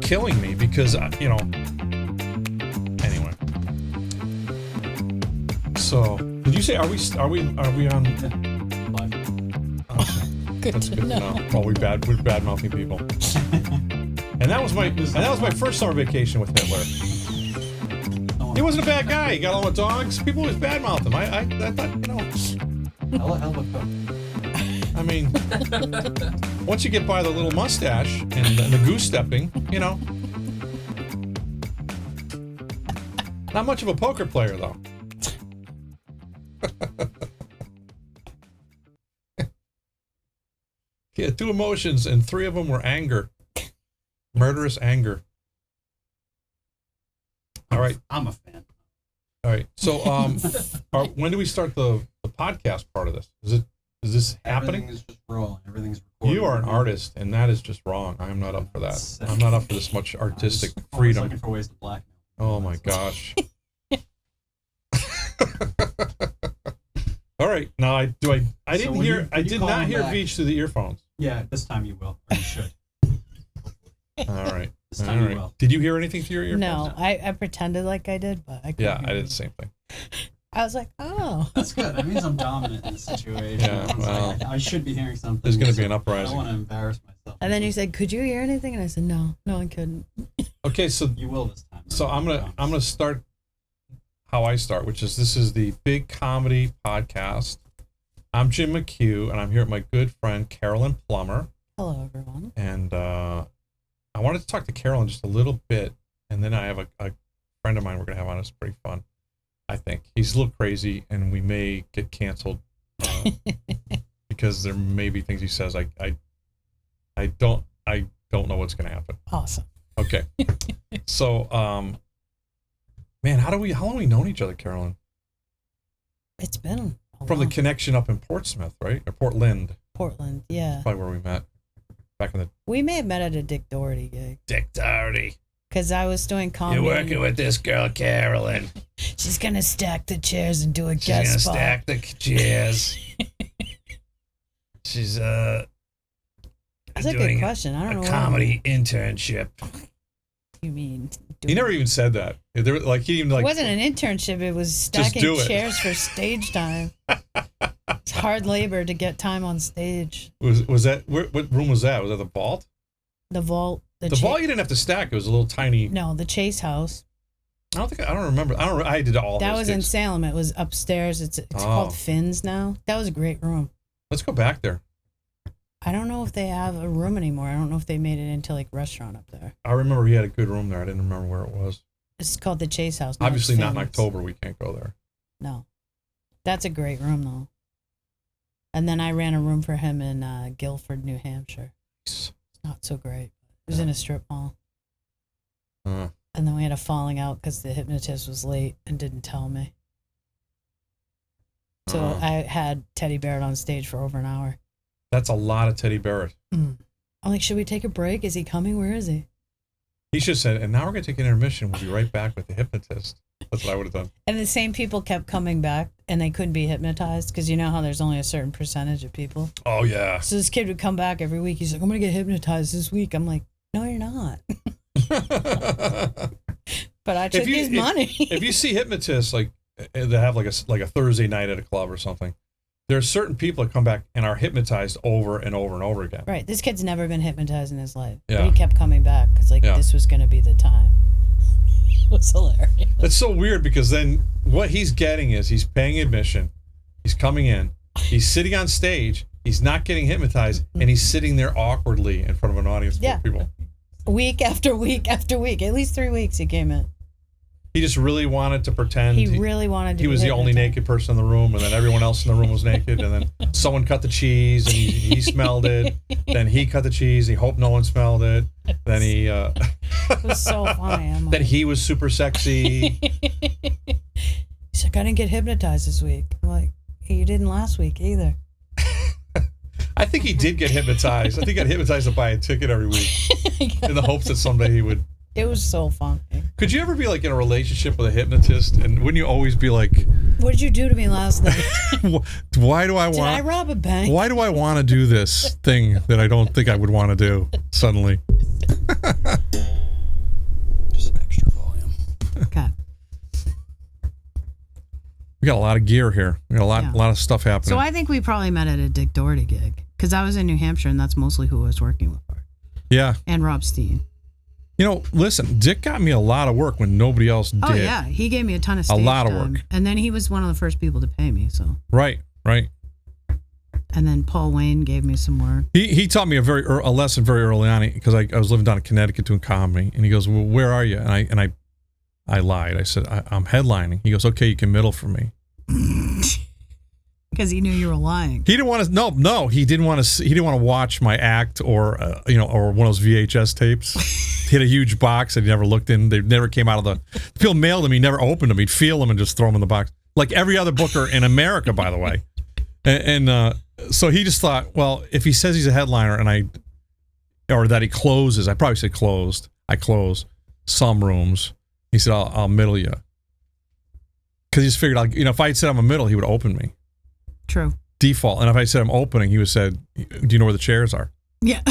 killing me because, you know, anyway. So, did you say, are we on? Live. Okay. That's good to know. Well, we're bad mouthing people. And that was my first summer vacation with Hitler. He wasn't a bad guy. He got along with dogs. People always badmouth him. I thought, you know. Hell of a cook. I mean, once you get by the little mustache and the goose stepping, you know. Not much of a poker player, though. He had 2 emotions, and 3 of them were anger. Murderous anger. All right. I'm a fan. All right. So, when do we start the podcast part of this? Is this happening? Everything is just rolling. Everything's recorded. You are an artist, and that is just wrong. I am not up for that. I'm not up for this much artistic freedom. Looking for ways to blackmail. Oh my gosh. All right. Now I did not hear Veech through the earphones. Yeah, this time you will. Or you should. All right. This time you will. Did you hear anything through your earphones? No, I pretended like I did, but I couldn't. Yeah, I did the same thing. I was like, oh. That's good. That means I'm dominant in the situation. Yeah, well, I should be hearing something. There's going to be an I uprising. don't want to embarrass myself. And then you said, could you hear anything? And I said, no, I couldn't. Okay, so you will this time. So I'm gonna start how I start, which is this is the Big Comedy Podcast. I'm Jim McHugh, and I'm here with my good friend Carolyn Plummer. Hello, everyone. And I wanted to talk to Carolyn just a little bit, and then I have a friend of mine we're gonna have on. It's pretty fun. I think he's a little crazy, and we may get canceled because there may be things he says I don't know what's gonna happen. Awesome. Okay. So man, how long have we known each other, Carolyn? It's been from the connection up in Portsmouth, right? Or Portland. Portland, yeah. Probably where we met back in the. We may have met at a Dick Doherty gig. Dick Doherty. Because I was doing comedy. You're working with this girl, Carolyn. She's gonna stack the chairs and do a She's guest spot. Stack the chairs. She's That's a good question. I don't know. A comedy internship. You mean? He never even said that. There, like he even like. It wasn't an internship. It was stacking chairs for stage time. It's hard labor to get time on stage. Was that what room was that? Was that the vault? The vault. The vault you didn't have to stack. It was a little tiny. No, the Chase House. I don't remember. I did all. That was gigs. in Salem. It was upstairs. It's called Finn's now. That was a great room. Let's go back there. I don't know if they have a room anymore. I don't know if they made it into like restaurant up there. I remember he had a good room there. I didn't remember where it was. It's called the Chase House. Obviously not in October. We can't go there. No. That's a great room though. And then I ran a room for him in Guilford, New Hampshire. It's not so great. It was in a strip mall. And then we had a falling out because the hypnotist was late and didn't tell me. So I had Teddy Barrett on stage for over an hour. That's a lot of Teddy Barrett. I'm like, should we take a break? Is he coming? Where is he? He should have said, and now we're going to take an intermission. We'll be right back with the hypnotist. That's what I would have done. And the same people kept coming back, and they couldn't be hypnotized because you know how there's only a certain percentage of people. Oh, yeah. So this kid would come back every week. He's like, I'm going to get hypnotized this week. I'm like, no, you're not. But I took his money. If you see hypnotists like that have like a Thursday night at a club or something, there are certain people that come back and are hypnotized over and over and over again. Right. This kid's never been hypnotized in his life. Yeah. But he kept coming back because this was going to be the time. It was hilarious. That's so weird because then what he's getting is he's paying admission. He's coming in. He's sitting on stage. He's not getting hypnotized. And he's sitting there awkwardly in front of an audience full of people. Week after week after week. At least 3 weeks he came in. He just really wanted to pretend. He really wanted to. He was the only naked person in the room, and then everyone else in the room was naked. And then someone cut the cheese, and he smelled it. Then he cut the cheese. He hoped no one smelled it. Then he. It was so funny. Then he was super sexy. He's like, I didn't get hypnotized this week. I'm like, hey, you didn't last week either. I think he did get hypnotized. I think he got hypnotized to buy a ticket every week in the hopes that someday he would. It was so funny. Could you ever be like in a relationship with a hypnotist, and wouldn't you always be like, what did you do to me last night? Why do I want? Did I rob a bank? Why do I want to do this thing that I don't think I would want to do suddenly? We got a lot of gear here. We got a lot of stuff happening. So I think we probably met at a Dick Doherty gig because I was in New Hampshire, and that's mostly who I was working with. Yeah. And Rob Steen. You know, listen, Dick got me a lot of work when nobody else did. Oh yeah, he gave me a ton of stage a lot of time. work, and then he was one of the first people to pay me. So right. And then Paul Wayne gave me some work. He taught me a lesson very early on because I was living down in Connecticut doing comedy, and he goes, "Well, where are you?" And I lied. I said, "I'm headlining." He goes, "Okay, you can middle for me." Because he knew you were lying. He didn't want to. No, he didn't want to. He didn't want to watch my act or or one of those VHS tapes. He had a huge box that he never looked in. They never came out of the. People mailed them. He never opened them. He'd feel them and just throw them in the box, like every other booker in America, by the way. And so he just thought, well, if he says he's a headliner or that he closes, I probably said closed. I close some rooms. He said, I'll middle you. Because he just figured, if I had said I'm a middle, he would open me. True. Default. And if I said I'm opening, he would have said, do you know where the chairs are? Yeah.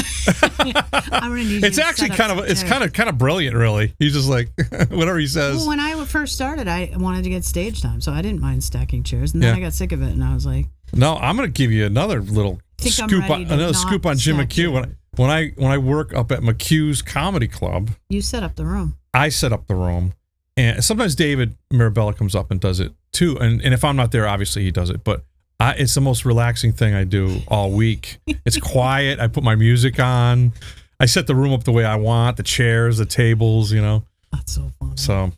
I'm gonna need it's actually kind of brilliant, really. He's just like, whatever he says. Well, when I first started, I wanted to get stage time, so I didn't mind stacking chairs. And then I got sick of it, and I was like, no, I'm going to give you another little scoop on Jim McHugh. When I work up at McHugh's Comedy Club, you set up the room. I set up the room, and sometimes David Mirabella comes up and does it too. And if I'm not there, obviously he does it. But it's the most relaxing thing I do all week. It's quiet. I put my music on. I set the room up the way I want. The chairs, the tables. That's so funny. So,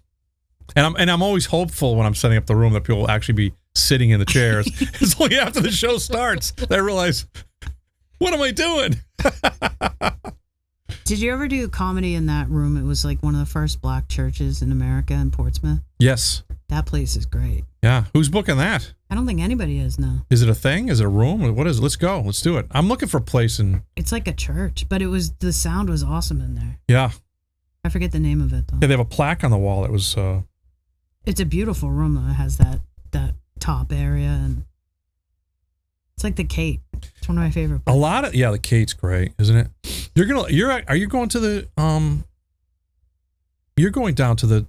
and I'm always hopeful when I'm setting up the room that people will actually be sitting in the chairs. It's only after the show starts that I realize, what am I doing? Did you ever do comedy in that room? It was like one of the first black churches in America in Portsmouth. Yes. That place is great. Yeah. Who's booking that? I don't think anybody is now. Is it a thing? Is it a room? What is it? Let's go. Let's do it. I'm looking for a place in... It's like a church, but the sound was awesome in there. Yeah. I forget the name of it, though. Yeah, they have a plaque on the wall that was... It's a beautiful room, though. It has that top area, and it's like the Cape. It's one of my favorite places. The Cape's great, isn't it? Are you going to the... You're going down to the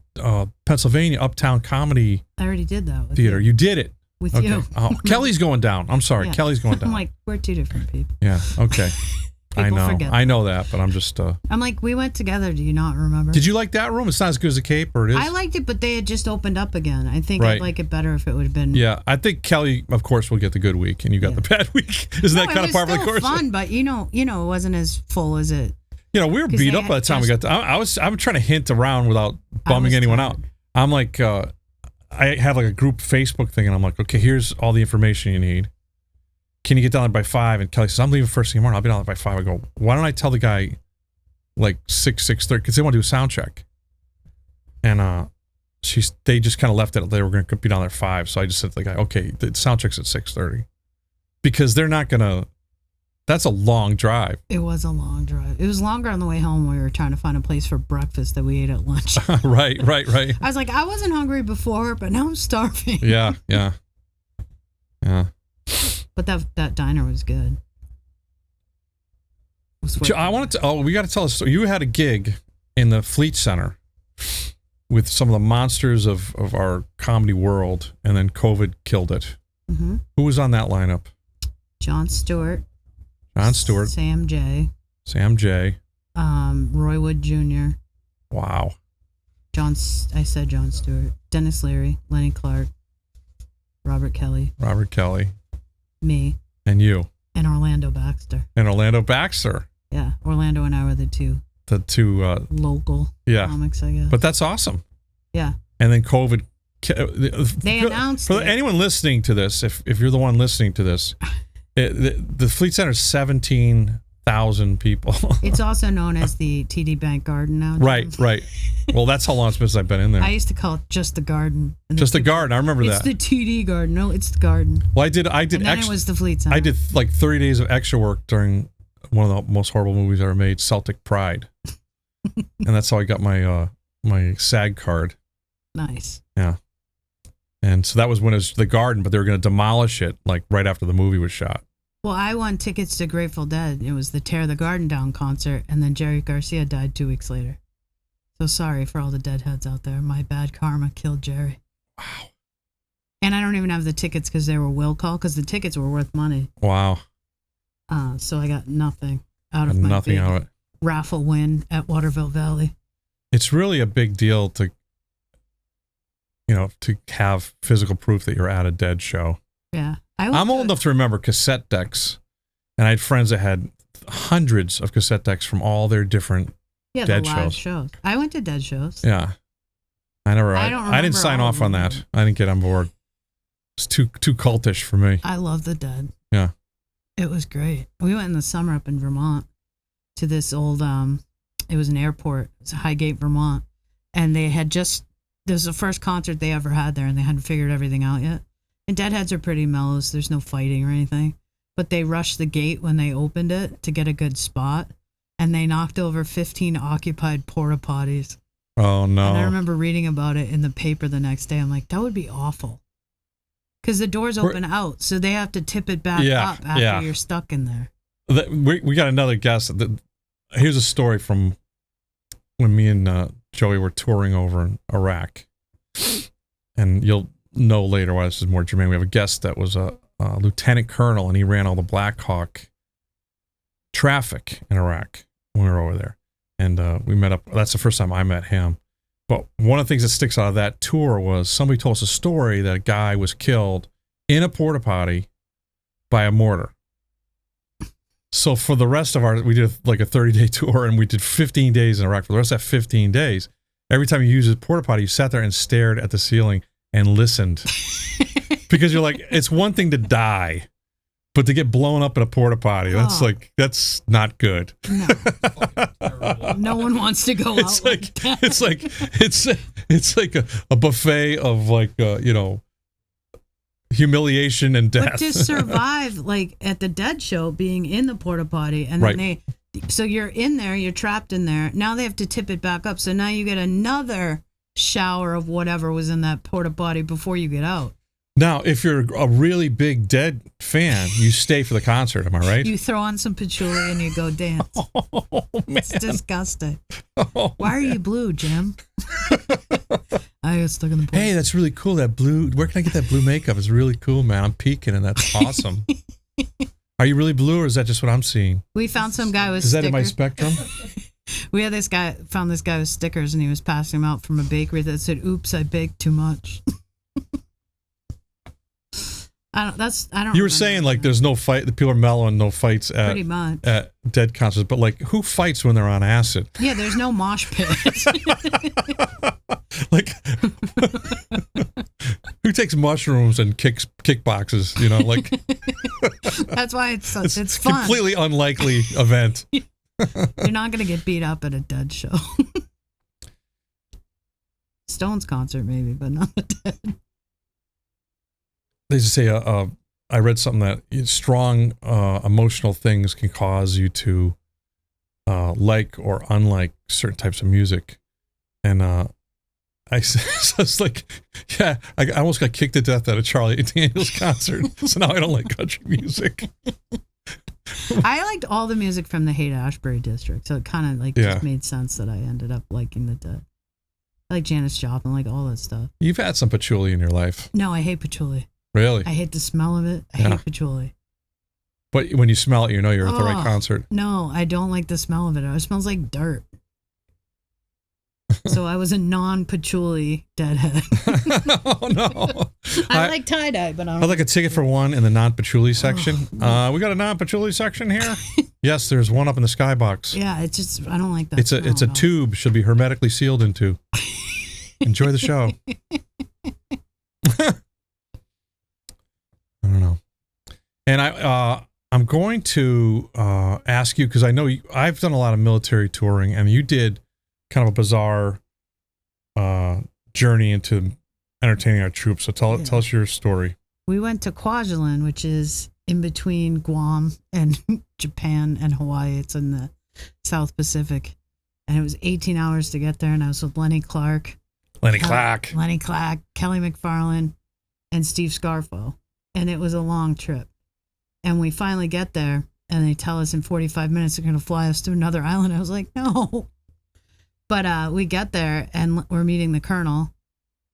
Pennsylvania Uptown Comedy I already did that with Theater. you. You did it. With okay. you. Oh, Kelly's going down. I'm sorry. Yeah. Kelly's going down. I'm like, we're two different people. Yeah. Okay. I know. Forget I know that, but I'm just... I'm like, we went together. Do you not remember? Did you like that room? It's not as good as the Cape, or it is? I liked it, but they had just opened up again. I think Right. I'd like it better if it would have been... Yeah, I think Kelly, of course, will get the good week, and you got the bad week. Isn't that kind of part of the course? It was still fun, but it wasn't as full as it... We were beat up by the time we got to... I'm trying to hint around without bumming anyone out. I'm like... I have like a group Facebook thing, and I'm like, okay, here's all the information you need. Can you get down there by 5? And Kelly says, I'm leaving first thing in the morning. I'll be down there by 5. I go, why don't I tell the guy like 6:30, because they want to do a sound check. And they just kind of left it. They were going to be down there at 5. So I just said to the guy, okay, the sound check's at 6:30. Because they're not going to... That's a long drive. It was a long drive. It was longer on the way home when we were trying to find a place for breakfast that we ate at lunch. Right. I was like, I wasn't hungry before, but now I'm starving. Yeah. But that diner was good. I wanted to... Oh, we got to tell a story. You had a gig in the Fleet Center with some of the monsters of our comedy world, and then COVID killed it. Mm-hmm. Who was on that lineup? John Stewart. Sam J. Roy Wood Jr. Wow. I said John Stewart. Dennis Leary. Lenny Clark. Robert Kelly. Me. And you. And Orlando Baxter. Yeah. Orlando and I were the two local comics, I guess. But that's awesome. Yeah. And then COVID... They announced for anyone listening to this, if you're the one listening to this... The Fleet Center is 17,000 people. It's also known as the TD Bank Garden now. Right. Well, that's how long it's been since I've been in there. I used to call it just the garden. Just the garden. I remember that. It's the TD Garden. No, it's the garden. Well, I did. And then it was the Fleet Center. I did like 30 days of extra work during one of the most horrible movies ever made, Celtic Pride, and that's how I got my my SAG card. Nice. Yeah. And so that was when it was the garden, but they were going to demolish it like right after the movie was shot. Well, I won tickets to Grateful Dead. It was the Tear the Garden Down concert, and then Jerry Garcia died 2 weeks later. So sorry for all the deadheads out there. My bad karma killed Jerry. Wow. And I don't even have the tickets because they were will call because the tickets were worth money. Wow. So I got nothing out of my nothing big out of it. raffle win at Waterville Valley. It's really a big deal to, to have physical proof that you're at a Dead show. Yeah. I'm old enough to remember cassette decks, and I had friends that had hundreds of cassette decks from all their different Dead the live shows. I went to Dead shows. Yeah. I didn't sign off on that. I didn't get on board. It's too cultish for me. I love the Dead. Yeah. It was great. We went in the summer up in Vermont to this old, it was an airport. It's Highgate, Vermont. And they had this was the first concert they ever had there, and they hadn't figured everything out yet. And Deadheads are pretty mellow, so there's no fighting or anything. But they rushed the gate when they opened it to get a good spot, and they knocked over 15 occupied porta potties. Oh, no. And I remember reading about it in the paper the next day. I'm like, that would be awful. Because the doors open out, so they have to tip it back up after you're stuck in there. We got another guest. Here's a story from when me and Joey were touring over in Iraq. And you'll know later why this is more germane. We have a guest that was a lieutenant colonel, and he ran all the Blackhawk traffic in Iraq when we were over there. And we met up. That's the first time I met him. But one of the things that sticks out of that tour was somebody told us a story that a guy was killed in a porta potty by a mortar. So for the rest of we did like a 30-day tour, and we did 15 days in Iraq. For the rest of that 15 days, every time you used a porta potty, you sat there and stared at the ceiling and listened. Because you're like, it's one thing to die, but to get blown up in a porta potty, that's not good. No. No one wants to go out like that. It's like a buffet of humiliation and death. But to survive, like at the Dead show, being in the porta potty, and then so you're in there, you're trapped in there. Now they have to tip it back up, so now you get another shower of whatever was in that porta potty before you get out. Now, if you're a really big Dead fan, you stay for the concert. Am I right? You throw on some patchouli and you go dance. Oh, man. It's disgusting. Why are you blue, Jim? I got stuck in the pool. Hey, that's really cool. That blue. Where can I get that blue makeup? It's really cool, man. I'm peeking, and that's awesome. Are you really blue, or is that just what I'm seeing? We found some guy with stickers. Is that stickers. in my spectrum? We had found this guy with stickers, and he was passing them out from a bakery that said, "Oops, I baked too much." I don't. You were saying like there's no fight. The people are mellow and no fights at Dead concerts. But like, who fights when they're on acid? Yeah, there's no mosh pit. Like, who takes mushrooms and kickboxes? Like that's why it's fun. Completely unlikely event. You're not gonna get beat up at a Dead show. Stones concert maybe, but not a Dead. They just say, I read something that strong emotional things can cause you to like or unlike certain types of music. And I was like, yeah, I almost got kicked to death at a Charlie Daniels concert. So now I don't like country music. I liked all the music from the Haight-Ashbury district. So it kind of just made sense that I ended up liking the Dead. I like Janis Joplin, like all that stuff. You've had some patchouli in your life. No, I hate patchouli. Really? I hate the smell of it. I hate patchouli. But when you smell it, you know you're at the right concert. No, I don't like the smell of it. It smells like dirt. So I was a non-patchouli Deadhead. Oh, no. I like tie-dye, but I'd like a ticket for one in the non-patchouli section. We got a non-patchouli section here? Yes, there's one up in the skybox. Yeah, it's just, I don't like that. It's a tube. Should be hermetically sealed into. Enjoy the show. I don't know. And I'm going to ask you, because I know I've done a lot of military touring, and you did kind of a bizarre journey into entertaining our troops. So tell us your story. We went to Kwajalein, which is in between Guam and Japan and Hawaii. It's in the South Pacific. And it was 18 hours to get there, and I was with Lenny Clark, Kelly McFarlane, and Steve Scarfo. And it was a long trip. And we finally get there, and they tell us in 45 minutes they're going to fly us to another island. I was like, no. But we get there, and we're meeting the colonel.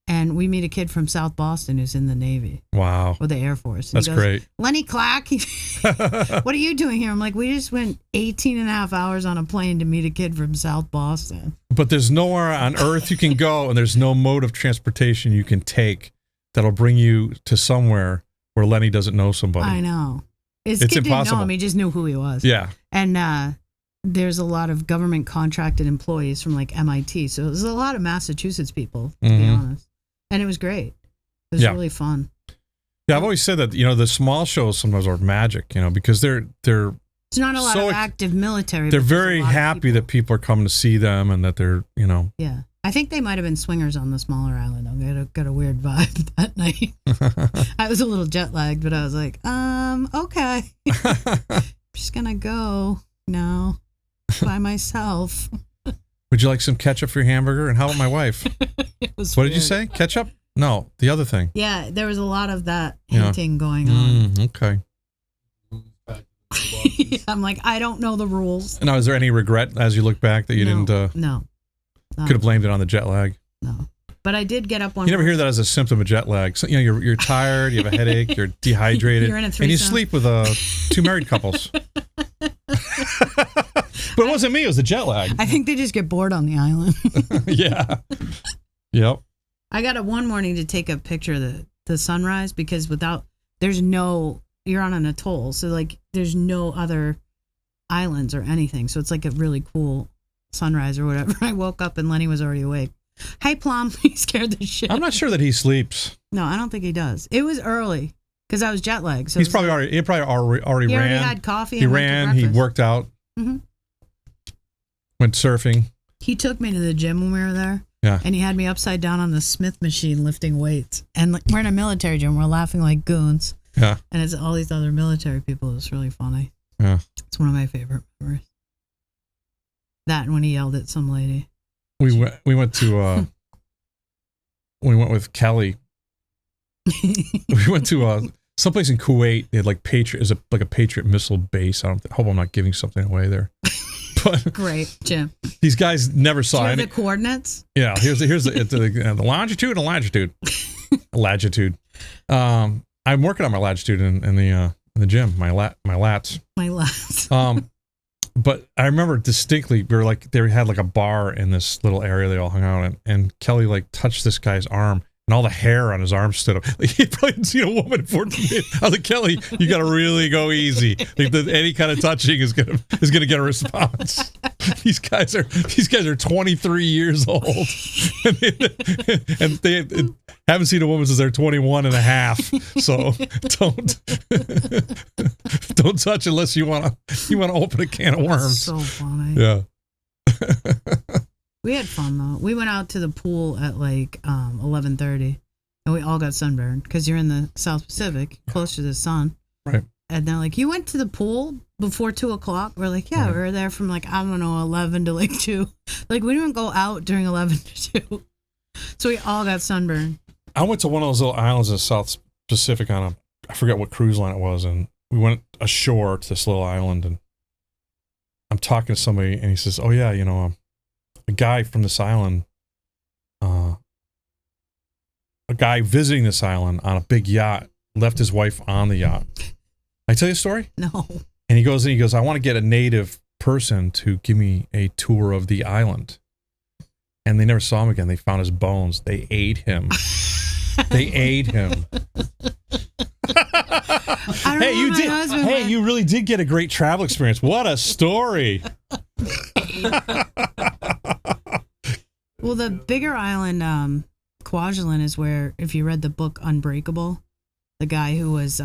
And we meet a kid from South Boston who's in the Navy Wow. or the Air Force. And That's great. Lenny Clack, what are you doing here? I'm like, we just went 18 and a half hours on a plane to meet a kid from South Boston. But there's nowhere on earth you can go, and there's no mode of transportation you can take that'll bring you to somewhere where Lenny doesn't know somebody. I know. His It's kid impossible. didn't know him. He just knew who he was. Yeah. And there's a lot of government contracted employees from like MIT. So there's a lot of Massachusetts people, to be honest. And it was great. It was really fun. Yeah, I've always said that, you know, the small shows sometimes are magic, you know, because they're It's not a lot so of active military. they're but there's very a lot of happy people. that people are coming to see them and that they're, you know. Yeah. I think they might have been swingers on the smaller island. I got a weird vibe that night. I was a little jet lagged, but I was like, okay. Just gonna go now by myself. Would you like some ketchup for your hamburger? And how about my wife? What did you say? Ketchup? No, the other thing. Yeah, there was a lot of that hinting going on. Okay. Yeah, I'm like, I don't know the rules. Now, is there any regret as you look back that you didn't? No. Could have blamed it on the jet lag. No. But I did get up one. You never hear that as a symptom of jet lag. So, you know, you're tired, you have a headache, you're dehydrated, You're in a and you threesome. sleep with two married couples. But it wasn't me; it was the jet lag. I think they just get bored on the island. Yeah. Yep. I got up one morning to take a picture of the sunrise because you're on an atoll, so like there's no other islands or anything, so it's like a really cool sunrise or whatever. I woke up and Lenny was already awake. Hey, Plum, he scared the shit. I'm not sure that he sleeps. No, I don't think he does. It was early because I was jet lagged. So He probably already he ran. already had coffee. He and went to ran. He breakfast. worked out. Mm-hmm. Went surfing. He took me to the gym when we were there. Yeah. And he had me upside down on the Smith machine lifting weights. And like, we're in a military gym. We're laughing like goons. Yeah. And it's all these other military people. It was really funny. Yeah. It's one of my favorite memories. That and when he yelled at some lady. We went with Kelly. We went to someplace in Kuwait. They had like Patriot, like a Patriot missile base. I hope I'm not giving something away there. But Great, Jim. these guys never saw Do you have any. the coordinates? Yeah, here's the longitude and latitude. Latitude. I'm working on my latitude in the gym. My lats. My last. But I remember distinctly, they had like a bar in this little area they all hung out in, and Kelly like touched this guy's arm, and all the hair on his arm stood up. Like, he probably hadn't seen a woman in 14 years. I was like, Kelly, you got to really go ezy. Like, any kind of touching is gonna get a response. These guys are 23 years old, and they haven't seen a woman since they're 21 and a half. So don't touch unless you want to open a can of worms. So funny. Yeah. We had fun though. We went out to the pool at like 11:30, and we all got sunburned because you're in the South Pacific, close to the sun. Right. And they're like, "You went to the pool before 2:00?" We're like, "Yeah, we were there from like 11 to like 2." Like we didn't go out during 11 to 2, so we all got sunburned. I went to one of those little islands in the South Pacific on I forget what cruise line it was, and we went ashore to this little island, and I'm talking to somebody, and he says, "Oh yeah, you know, a guy from this island, a guy visiting this island on a big yacht, left his wife on the yacht." I tell you a story? No. And he goes, "I want to get a native person to give me a tour of the island." And they never saw him again. They found his bones. They ate him. They ate him. Hey, you really did get a great travel experience. What a story. Well, the bigger island, Kwajalein, is where, if you read the book Unbreakable, the guy who was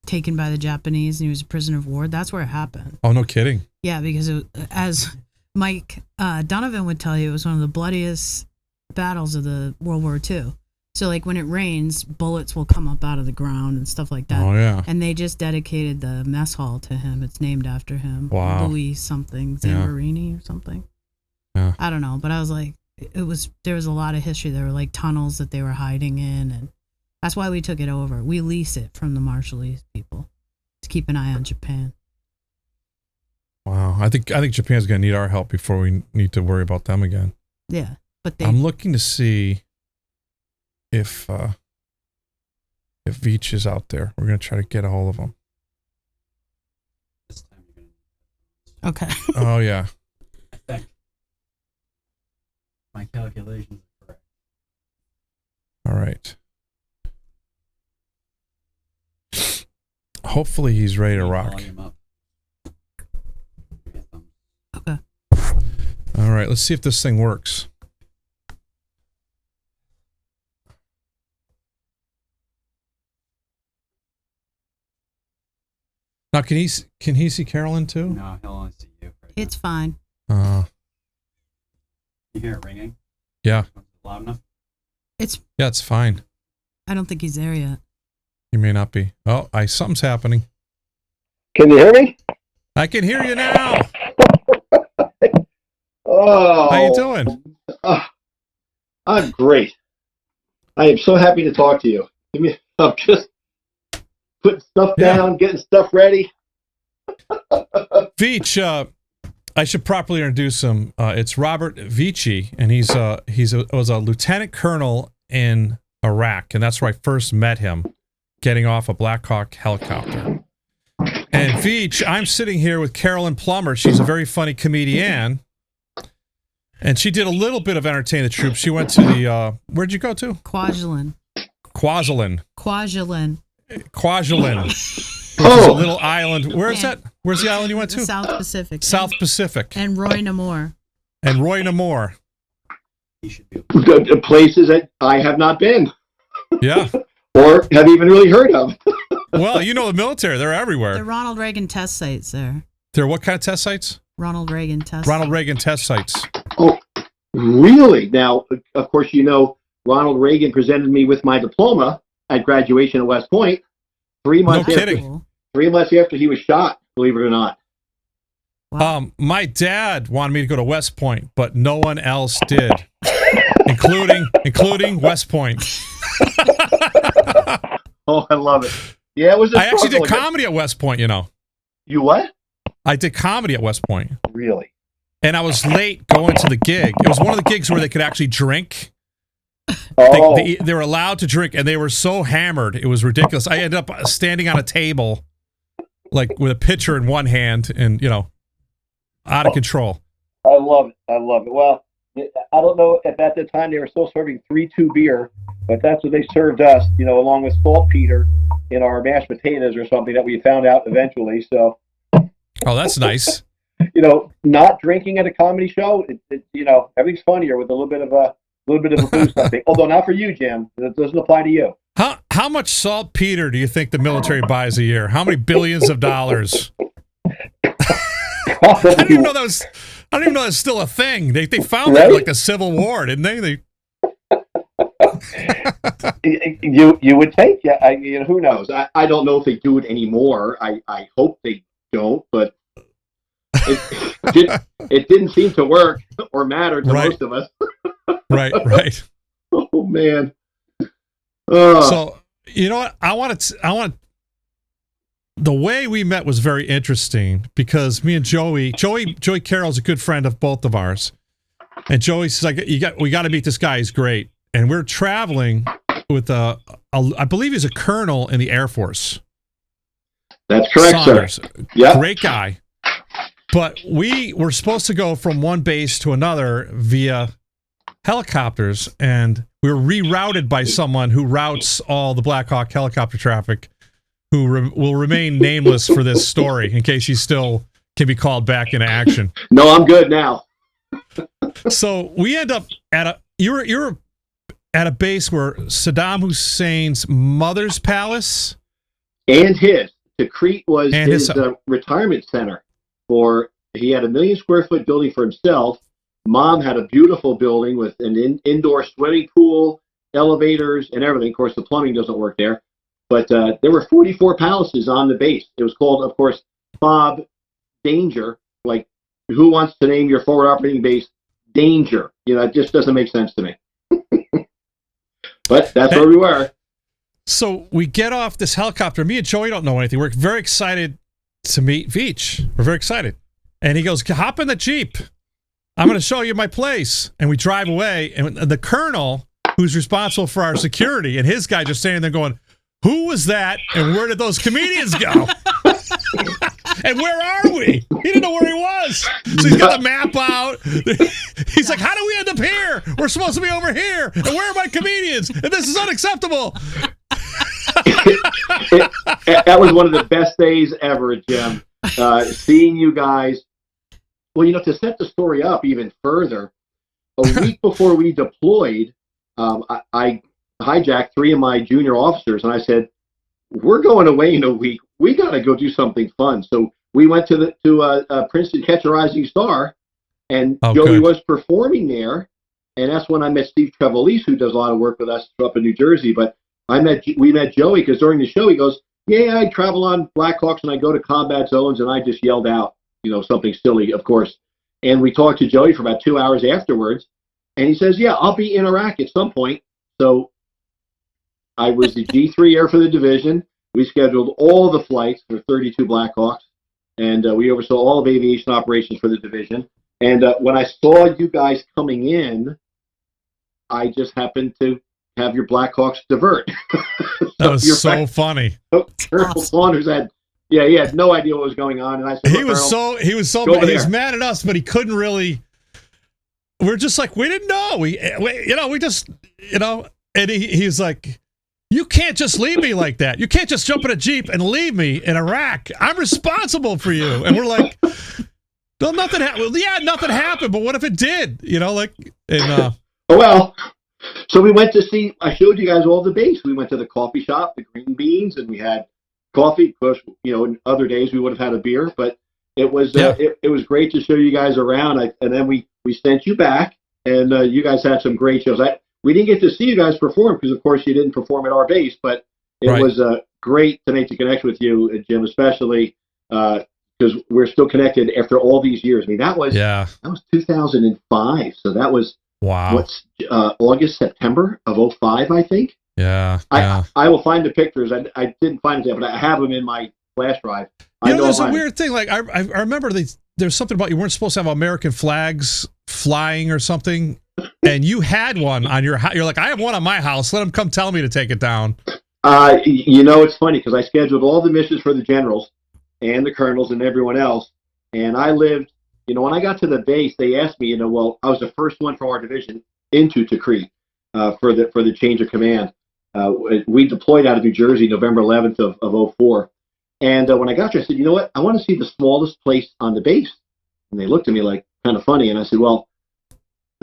taken by the Japanese and he was a prisoner of war, that's where it happened. Oh, no kidding. Yeah, because as Mike Donovan would tell you, it was one of the bloodiest battles of the World War II. So, like, when it rains, bullets will come up out of the ground and stuff like that. Oh, yeah. And they just dedicated the mess hall to him. It's named after him. Wow. Louis something, Zamborini or something. Yeah. I don't know, but I was like, there was a lot of history. There were, like, tunnels that they were hiding in, and that's why we took it over. We lease it from the Marshallese people to keep an eye on Japan. Wow. I think Japan's going to need our help before we need to worry about them again. Yeah. But I'm looking to see if Veech is out there. We're going to try to get a hold of him. This time you're gonna Okay. Oh, yeah. I think my calculations are correct. All right. Hopefully he's ready to rock. Volume up. Give me a thumbs. Okay. All right, let's see if this thing works. Now, can he see Carolyn too? No, he'll only see you. Right It's fine. Uh, You hear it ringing? yeah. Loud enough? Yeah, it's fine. I don't think he's there yet. He may not be. Oh, something's happening. Can you hear me? I can hear you now. Oh, How you doing? I'm great. I am so happy to talk to you. I'm just putting stuff down, getting stuff ready. Veech, I should properly introduce him. It's Robert Vicchi, and was a lieutenant colonel in Iraq, and that's where I first met him, getting off a Blackhawk helicopter. And Veech, I'm sitting here with Carolyn Plummer. She's a very funny comedian, and she did a little bit of entertaining the troops. She went to the where'd you go to? Kwajalein. Kwajalein. Kwajalein. Kwajalein. Which is a little island. Where is that? Where's the island you went to? The South Pacific. South Pacific. And Roy Namor. And Roy Namor. He should be. The places that I have not been Yeah. or have even really heard of. Well, you know the military. They're everywhere. The Ronald Reagan test sites there. They're what kind of test sites? Ronald Reagan test Ronald Reagan test sites. Oh, really? Now, of course, you know, Ronald Reagan presented me with my diploma at graduation at West Point 3 months No after, kidding. 3 months after he was shot, believe it or not. Wow. My dad wanted me to go to West Point, but no one else did, including West Point. Oh, I love it. Yeah, it was a I actually did struggle. comedy at West Point, you know. You what? I did comedy at West Point. Really? And I was late going to the gig. It was one of the gigs where they could actually drink. Oh, They were allowed to drink, and they were so hammered. It was ridiculous. I ended up standing on a table, like with a pitcher in one hand and, you know, out of control. I love it. I love it. Well, I don't know if at the time they were still serving 3-2 beer, but that's what they served us, you know, along with saltpeter in our mashed potatoes or something that we found out eventually. So, Oh, that's nice. you know, not drinking at a comedy show, you know, everything's funnier with a little bit of a boost, I think. Although not for you, Jim. It doesn't apply to you. How much saltpeter do you think the military buys a year? How many billions of dollars? I didn't even know that was. I don't even know that's still a thing. They found that in, like the Civil War, didn't they? You would think, yeah. You know, who knows? I don't know if they do it anymore. I hope they don't, but it didn't seem to work or matter to most of us. Right. Oh man. So you know what? I want. The way we met was very interesting because me and Joey Carroll's a good friend of both of ours, and Joey says, we got to meet this guy. He's great, and we're traveling with I believe he's a colonel in the Air Force. That's correct, Saunders. sir. Yeah. Great guy. But we were supposed to go from one base to another via helicopters, and we were rerouted by someone who routes all the Blackhawk helicopter traffic, who will remain nameless for this story in case he still can be called back into action. No, I'm good now. So we end up at you're at a base where Saddam Hussein's mother's palace And his. Tikrit was and his retirement center. He had a 1 million square foot building for himself. Mom had a beautiful building with an indoor swimming pool, elevators, and everything. Of course, the plumbing doesn't work there. But there were 44 palaces on the base. It was called, of course, Bob Danger. Like, who wants to name your forward operating base Danger? You know, it just doesn't make sense to me. But that's where we were. So we get off this helicopter. Me and Joey don't know anything. We're very excited to meet Veech. We're very excited. And he goes, hop in the Jeep. I'm going to show you my place. And we drive away. And the colonel, who's responsible for our security, and his guy just standing there going, "Who was that? And where did those comedians go? And where are we?" He didn't know where he was. So he's got the map out. He's like, "How do we end up here? We're supposed to be over here. And where are my comedians? And this is unacceptable." That was one of the best days ever, Jim. Seeing you guys. Well, to set the story up even further, a week before we deployed, I hijacked 3 of my junior officers, and I said, "We're going away in a week. We got to go do something fun." So we went to Princeton Catch a Rising Star, and Joey was performing there, and that's when I met Steve Trevelise, who does a lot of work with us up in New Jersey. But we met Joey because during the show he goes, "Yeah, I travel on Blackhawks and I go to combat zones," and I just yelled out, something silly, of course. And we talked to Joey for about 2 hours afterwards, and he says, "Yeah, I'll be in Iraq at some point." So I was the G3 Air for the division. We scheduled all the flights for 32 Blackhawks, and we oversaw all of aviation operations for the division. And when I saw you guys coming in, I just happened to have your Blackhawks divert. That was so funny. Colonel Saunders he had no idea what was going on, and I said, he was so mad. He was mad at us, but he couldn't really. We're just like, we didn't know. We just, and he's like, "You can't just leave me like that. You can't just jump in a Jeep and leave me in Iraq. I'm responsible for you." And we're like, "No, nothing happened." Well, yeah, nothing happened, but what if it did? Well, so we went to see. I showed you guys all the base. We went to the coffee shop, the Green Beans, and we had coffee. Of course, in other days we would have had a beer, but it was it was great to show you guys around. And then we sent you back, and you guys had some great shows. We didn't get to see you guys perform because, of course, you didn't perform at our base, but it was great to make the connection with you, Jim, especially because we're still connected after all these years. I mean, that was 2005, so that was August, September of 2005, I think. Yeah. I will find the pictures. I didn't find them, but I have them in my flash drive. There's a weird thing. Like I remember there's something about you weren't supposed to have American flags flying or something, and you had one on your house. You're like, "I have one on my house. Let them come tell me to take it down." It's funny because I scheduled all the missions for the generals and the colonels and everyone else, and I lived. When I got to the base, they asked me. I was the first one from our division into Tikrit for the change of command. We deployed out of New Jersey November 11th of 2004. And when I got there, I said, "You know what? I want to see the smallest place on the base." And they looked at me like kind of funny. And I said, "Well,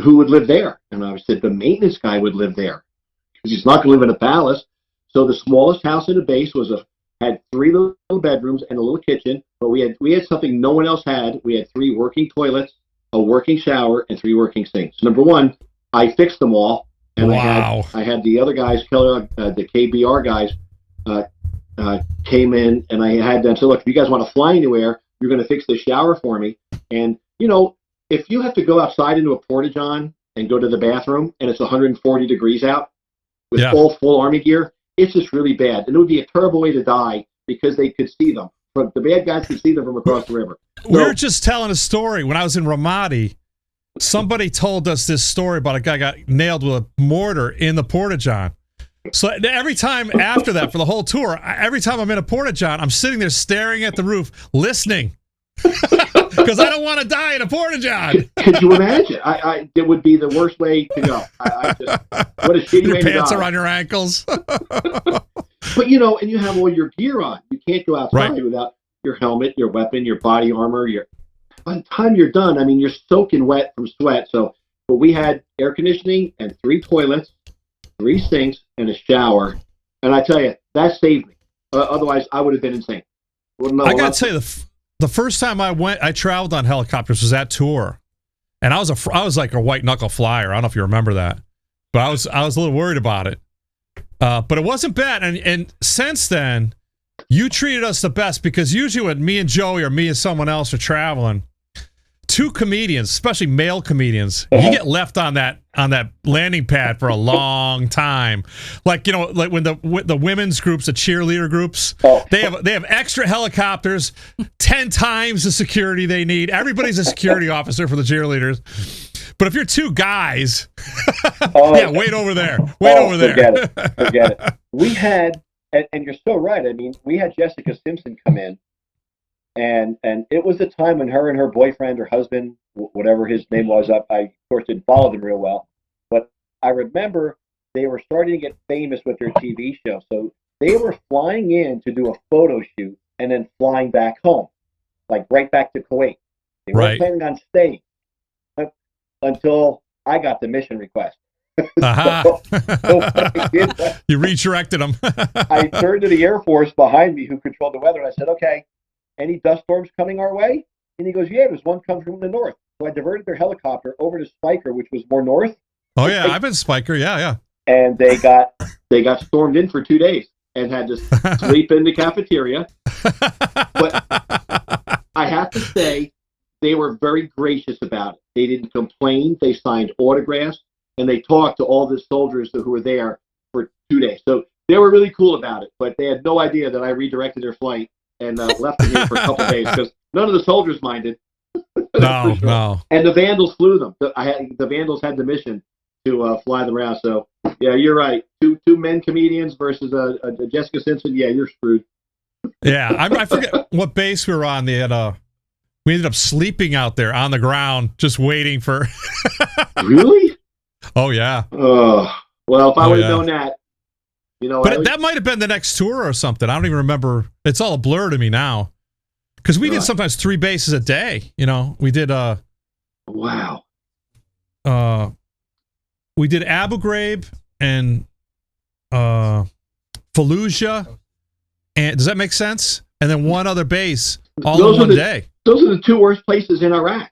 who would live there?" And I said, "The maintenance guy would live there because he's not going to live in a palace." So the smallest house in the base had 3 little bedrooms and a little kitchen. But we had something no one else had. We had 3 working toilets, a working shower, and 3 working sinks. Number one, I fixed them all. And I had the other guys, the KBR guys, came in, and I had them say, "Look, if you guys want to fly anywhere, you're going to fix the shower for me." And if you have to go outside into a porta-john and go to the bathroom, and it's 140 degrees out with all full Army gear, it's just really bad, and it would be a terrible way to die because they could see them. The bad guys could see them from across the river. We were just telling a story when I was in Ramadi. Somebody told us this story about a guy got nailed with a mortar in the porta-john. So every time after that, for the whole tour, every time I'm in a porta-john, I'm sitting there staring at the roof, listening. Because I don't want to die in a porta-john. Could you imagine? It would be the worst way to go. What a shitty way to die. Your pants are on your ankles. But, and you have all your gear on. You can't go outside without your helmet, your weapon, your body armor, by the time you're done, I mean, you're soaking wet from sweat. But we had air conditioning and 3 toilets, 3 sinks, and a shower. And I tell you, that saved me. Otherwise, I would have been insane. I got to tell you, the first time I traveled on helicopters was that tour. And I was like a white knuckle flyer. I don't know if you remember that. But I was a little worried about it. But it wasn't bad. And since then, you treated us the best because usually when me and Joey or me and someone else are traveling, 2 comedians, especially male comedians, you get left on that landing pad for a long time. Like like when the women's groups, the cheerleader groups, they have extra helicopters, 10 times the security they need. Everybody's a security officer for the cheerleaders. But if you're two guys, Oh, yeah, wait over there. Wait over there. Forget it. We had, and you're so right. I mean, we had Jessica Simpson come in, and it was the time when her and her boyfriend or husband, whatever his name was, I of course didn't follow them real well, but I remember they were starting to get famous with their TV show. So they were flying in to do a photo shoot and then flying back home, like right back to Kuwait. They weren't planning on staying until I got the mission request. Uh-huh. So You redirected them. I turned to the Air Force behind me who controlled the weather, and I said, okay, any dust storms coming our way? And he goes, yeah, there's one coming from the north. So I diverted their helicopter over to Spiker, which was more north. Oh, yeah, I've been Spiker, yeah. And they got stormed in for 2 days and had to sleep in the cafeteria. But I have to say, they were very gracious about it. They didn't complain. They signed autographs, and they talked to all the soldiers who were there for 2 days. So they were really cool about it, but they had no idea that I redirected their flight and left them here for a couple of days because none of the soldiers minded. No, no. And the Vandals flew them. The Vandals had the mission to fly them around. So, yeah, you're right. Two men comedians versus a Jessica Simpson. Yeah, you're screwed. Yeah, I forget what base we were on. They had we ended up sleeping out there on the ground, just waiting for. Really? Oh yeah. Well, if I would have known that, But that might have been the next tour or something. I don't even remember. It's all a blur to me now. Because we did sometimes 3 bases a day. We did. Wow. We did Abu Ghraib and Fallujah, and does that make sense? And then one other base, all in one day. Those are the 2 worst places in Iraq.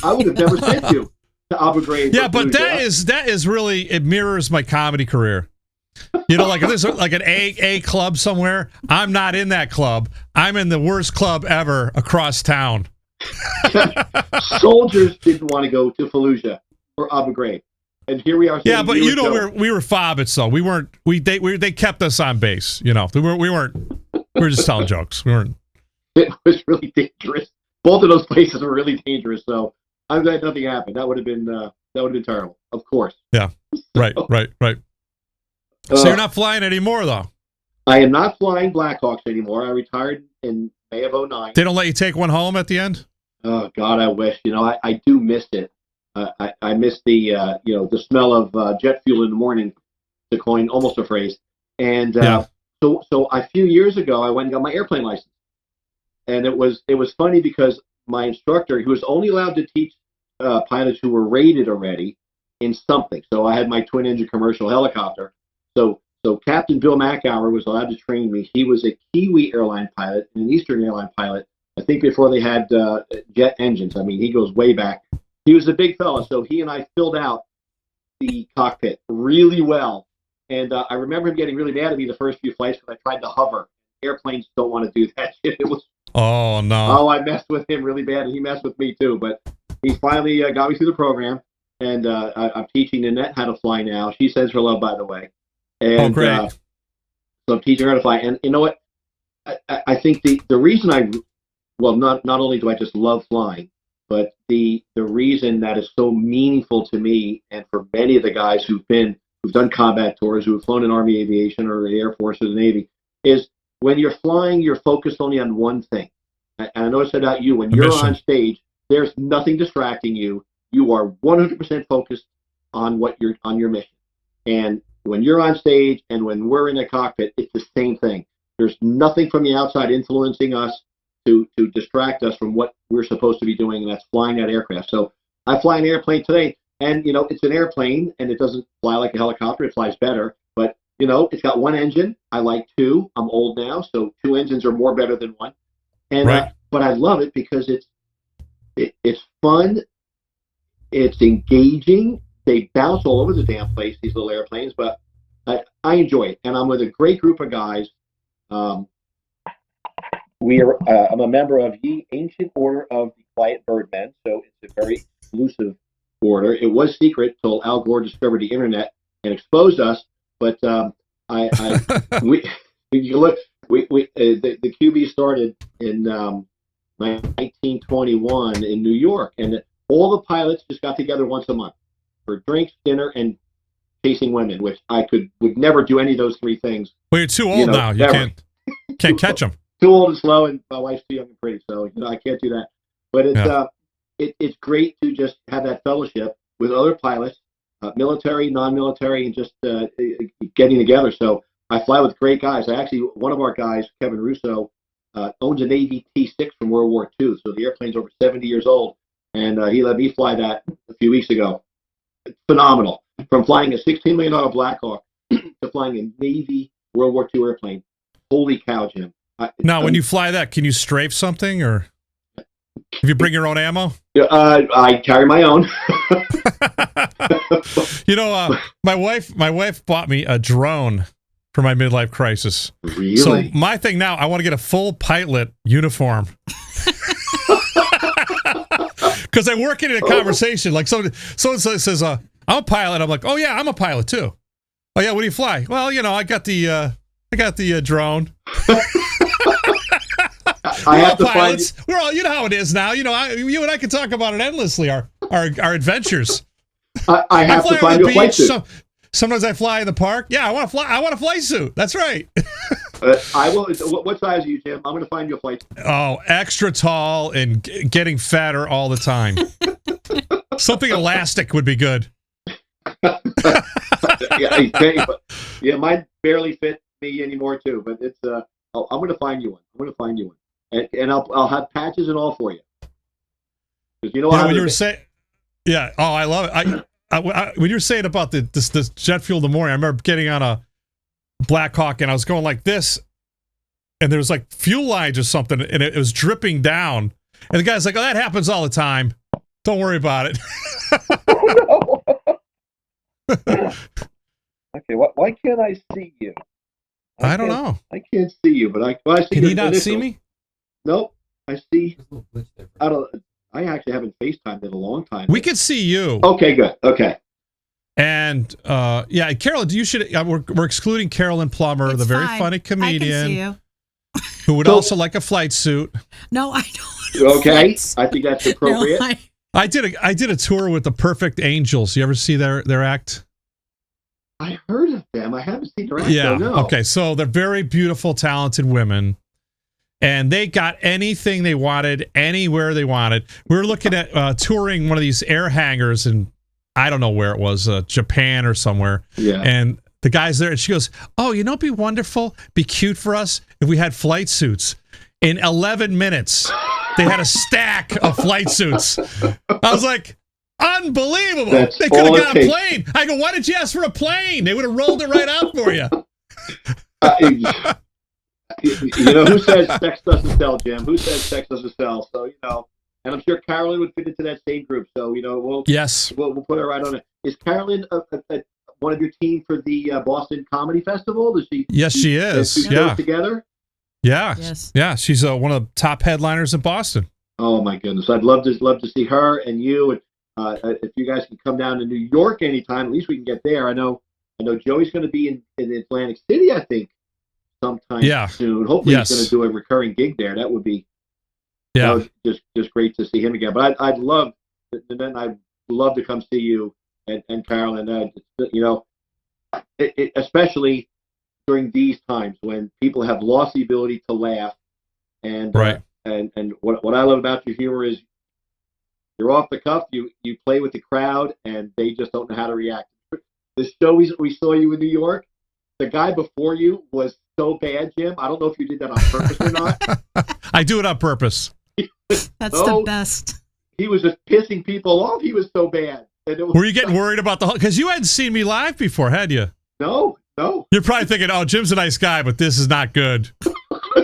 I would have never sent you to Abu Ghraib. Yeah, but that is really, it mirrors my comedy career. Like if there's like an A club somewhere, I'm not in that club. I'm in the worst club ever across town. Soldiers didn't want to go to Fallujah or Abu Ghraib. And here we are. Yeah, but we were fobbits though. We weren't. They kept us on base. We weren't. We were just telling jokes. We weren't. It was really dangerous. Both of those places were really dangerous. So I'm glad nothing happened. That would have been terrible. Of course. Yeah. Right. So you're not flying anymore though. I am not flying Blackhawks anymore. I retired in May of 2009. They don't let you take one home at the end? Oh God, I wish. I do miss it. I miss the the smell of jet fuel in the morning, to coin almost a phrase. And so a few years ago, I went and got my airplane license, and it was funny because my instructor, who was only allowed to teach pilots who were rated already in something. So I had my twin engine commercial helicopter. So Captain Bill McHour was allowed to train me. He was a Kiwi airline pilot and an Eastern airline pilot. I think before they had jet engines. I mean, he goes way back. He was a big fella, so he and I filled out the cockpit really well. And I remember him getting really mad at me the first few flights because I tried to hover. Airplanes don't want to do that shit. It was. Oh no. Oh, I messed with him really bad, and he messed with me too. But he finally got me through the program, and I'm teaching Nanette how to fly now. She sends her love, by the way. And, great. So I'm teaching her to fly, and you know what? I think the reason not only do I just love flying, but the reason that is so meaningful to me and for many of the guys who've done combat tours, who have flown in Army aviation or the Air Force or the Navy, is when you're flying, you're focused only on one thing. And I know I said about you, when you're on stage, there's nothing distracting you. You are 100% focused on your mission. And when you're on stage and when we're in the cockpit, it's the same thing. There's nothing from the outside influencing us to distract us from what we're supposed to be doing, and that's flying that aircraft. So I fly an airplane today, and it's an airplane, and it doesn't fly like a helicopter. It flies better, but it's got one engine. I like 2. I'm old now, so 2 engines are more better than 1. And but I love it because it's fun. It's engaging. They bounce all over the damn place, these little airplanes, but I enjoy it. And I'm with a great group of guys. I'm a member of the Ancient Order of the Quiet Birdmen, so it's a very exclusive order. It was secret till Al Gore discovered the internet and exposed us. But the QB started in 1921 in New York, and all the pilots just got together once a month for drinks, dinner, and chasing women, which would never do any of those three things. Well, you're too old now. You never. can't catch them. Too old and slow, and my wife's too young and pretty, so I can't do that. But it's great to just have that fellowship with other pilots, military, non-military, and just getting together. So I fly with great guys. One of our guys, Kevin Russo, owns a Navy T-6 from World War II, so the airplane's over 70 years old, and he let me fly that a few weeks ago. It's phenomenal. From flying a $16 million Blackhawk to flying a Navy World War II airplane. Holy cow, Jim. Now, when you fly that, can you strafe something, or if you bring your own ammo? I carry my own. My wife bought me a drone for my midlife crisis. Really? So my thing now, I want to get a full pilot uniform. Because I work in a conversation, like someone says, "I'm a pilot." I'm like, "Oh yeah, I'm a pilot too." "Oh yeah, what do you fly?" "Well, I got the drone." I have to pilots. We're all, how it is now. You and I can talk about it endlessly. Our adventures. I have to find you a flight suit. Sometimes I fly in the park. Yeah, I want a flight suit. That's right. I will. What size are you, Jim? I'm going to find you a flight suit. Oh, extra tall and getting fatter all the time. Something elastic would be good. Yeah, mine barely fit me anymore too. But it's. I'm going to find you one. And I'll have patches and all for you. Because when you were saying, yeah. Oh, I love it. When you were saying about this jet fuel in the morning, I remember getting on a Blackhawk and I was going like this, and there was like fuel lines or something, and it was dripping down. And the guy's like, "Oh, that happens all the time. Don't worry about it." Okay, why can't I see you? I don't know. I can't see you, but I see. Can you not see me? Nope, I see. I actually haven't FaceTimed in a long time. We can see you. Okay, good. Okay. And Carolyn, you should. We're excluding Carolyn Plummer, It's the very fine. funny comedian, I can see you. who would also like a flight suit. No, I don't. Okay, I think that's appropriate. No, I did a tour with the Perfect Angels. You ever see their act? I heard of them. I haven't seen their act. Yeah. No. Okay. So they're very beautiful, talented women, and they got anything they wanted, anywhere they wanted. We were looking at touring one of these air hangars in, I don't know where it was, Japan or somewhere. Yeah. And the guy's there, and she goes, "Oh, it'd be wonderful, be cute for us if we had flight suits." In 11 minutes, they had a stack of flight suits. I was like, unbelievable. That's they could have got a takes. plane. I go, "Why did you ask for a plane? They would have rolled it right out for you." Who says sex doesn't sell, Jim? Who says sex doesn't sell? So, and I'm sure Carolyn would fit into that same group. So, we'll put her right on it. Is Carolyn one of your team for the Boston Comedy Festival? Does she? Yes, she is. Two shows together? Yeah. Yes. Yeah. She's one of the top headliners in Boston. Oh my goodness! I'd love to see her and you. And if you guys can come down to New York anytime, at least we can get there. I know Joey's going to be in Atlantic City, I think, sometime soon. Hopefully he's going to do a recurring gig there. That would be just great to see him again. But I'd love to come see you and Carolyn. Especially during these times when people have lost the ability to laugh, and and what I love about your humor is you're off the cuff. You play with the crowd, and they just don't know how to react. The show we saw you in New York, the guy before you was so bad, Jim. I don't know if you did that on purpose or not. I do it on purpose. That's the best. He was just pissing people off. He was so bad. Were you getting worried about because you hadn't seen me live before, had you? No. You're probably thinking, "Oh, Jim's a nice guy, but this is not good."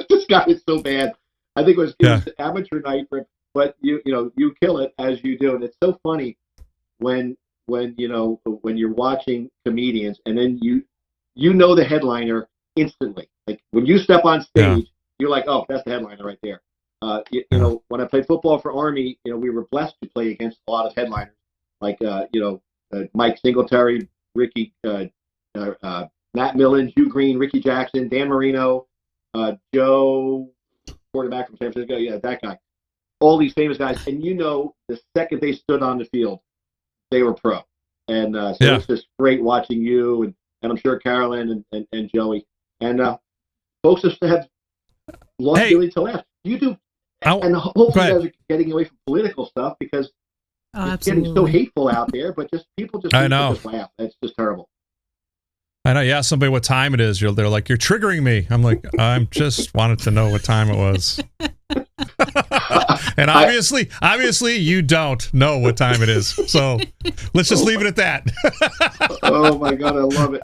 This guy is so bad. I think it was amateur night, but you kill it as you do, and it's so funny when you're watching comedians, and then you the headliner instantly. Like when you step on stage, you're like, "Oh, that's the headliner right there." When I played football for Army, we were blessed to play against a lot of headliners, like Mike Singletary, Ricky. Matt Millen, Hugh Green, Ricky Jackson, Dan Marino, Joe, quarterback from San Francisco. Yeah, that guy. all these famous guys, and the second they stood on the field, they were pro. And so it's just great watching you and I'm sure Carolyn and Joey. And folks have lost the ability to laugh. You do. And hopefully you guys are getting away from political stuff because it's getting so hateful out there, but people just laugh. It's just terrible. I know. You ask somebody what time it is. They're like, "You're triggering me." I'm like, "I'm just wanted to know what time it was." And obviously, you don't know what time it is. So let's just leave it at that. Oh my God, I love it.